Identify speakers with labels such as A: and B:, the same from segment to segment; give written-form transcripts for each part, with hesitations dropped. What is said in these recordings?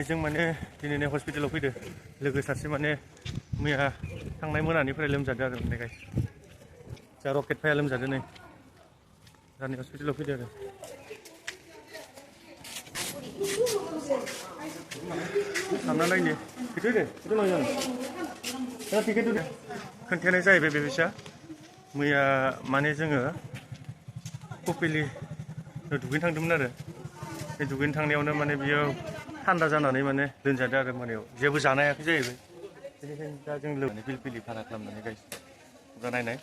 A: जों माने दिनैनो हस्पिटालाव फैदो लोगो सासे माने मैया थांनाय मोनानिफ्राय लोमजादों आरो माने गाइस जा रकेट फाया लोमजादों नै जानि हस्पिटालाव फैदो आरो सामना नायनो टिकेट दे itu लांजानो दा टिकेट दे खोन्थानाय जाहैबाय बे फैसा मैया माने जोङो कपिलि दुगैनो थांदोंमोन आरो बे दुगैनो थांनायावनो माने बियो थान्दा जानानै माने लोमजादों आरो मोनायाव जेबो जानो हायाखै जाहैबाय बेनिखायनो दा जों लोमजानानै पिलपिलि भारा खालामनानै गाइस दा नायनाय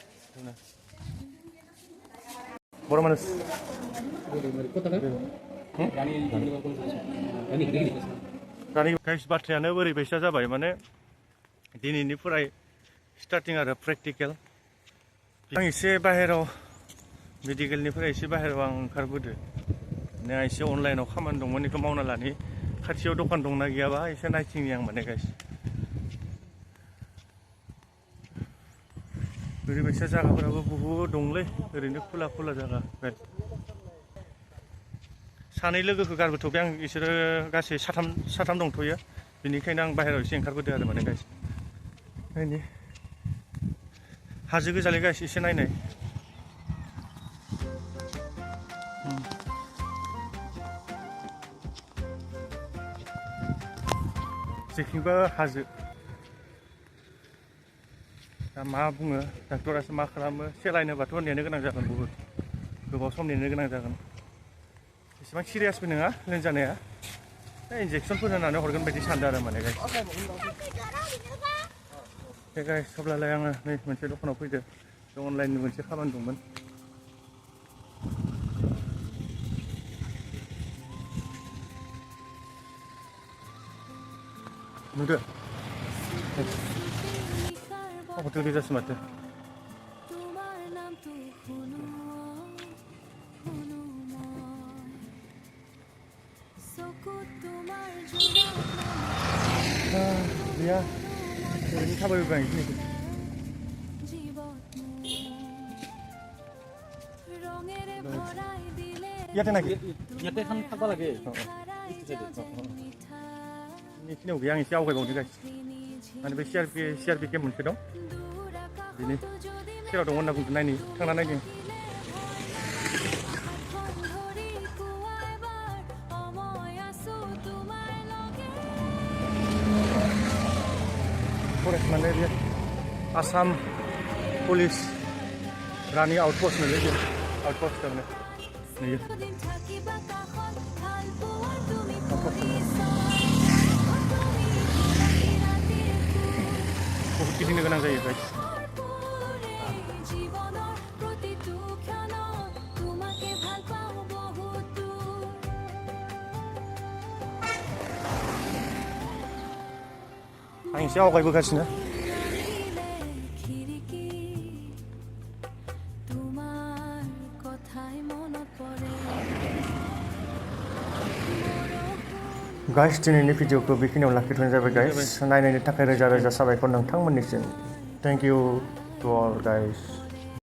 A: बर' मानुस दानि गाइस बाथ्रायानो ओरैबायसा जाबाय माने दिनैनिफ्राय स्टार्टिं आरो प्रेक्टिकेल आं एसे बाहेराव मेडिकेलनिफ्राय एसे बाहेराव आं ओंखारबोदो दा एसे अनलाइनाव खामानि दंमोन बेखौ मावना लानि खाथियाव दखान दंना गैयाबा एसे नायथिंनि आं माने गाइस ओरैबायसा जायगाफोराबो बहुद दंलै ओरैनो खुला खुला जायगा गाइस सानै लोगोखौ गारबोथ'बाय आं बिसोरो गासै साथाम दंथ'यो बेनिखायनो आं बाहेरायाव एसे ओंखारबोदो आरो माने गाइस नायनि हाजो गोजालै गाइस एसे नायनाय जेखिबो हाजो दा मा बुङो डाक्टरासो मा खालामो सेलायनोबाथ' नेनो गोनां जागोन बहुद गोबाव सम नेनो गोनां जागोन एसेबां सिरियासबो नङा लोमजानाया दा इन्जेक्सनफोर होनानै हरगोन बायदि सानदों आरो माने गाइस बे गाइस अब्लालाय आङो नै मोनसे दखानाव फैदो बे अनलाइननि मोनसे खामानि दंमोन नुदो हटेल गेजासो माथो गैया ओरैनो थाबायबोबाय ইয়াতে নাকি ইয়াতে এখন থাকবা লাগে बेखिनियाव गैया आं एसे आवगायबावनो गाइस माने बे सिआरपि केम्प मोनसे दं बिनि सेराव दङ होनना बुंदों नायनि थांना नायनि फरेस्ट माने बे आसाम पुलिस रानि आउटपस्ट नोलै बे आउटपस्ट थारमाने नुयो बहुत गिदिंनो गोनां जायो गाइस आं एसे आवगायबोगासिनो गाइस दिनैनि भिडिअखौ बेखिनियाव लाखिथ'नाय जाबाय गाइस नायनायनि थाखाय रोजा रोजा साबायखर नोंथांमोननिसिम thank you to all guys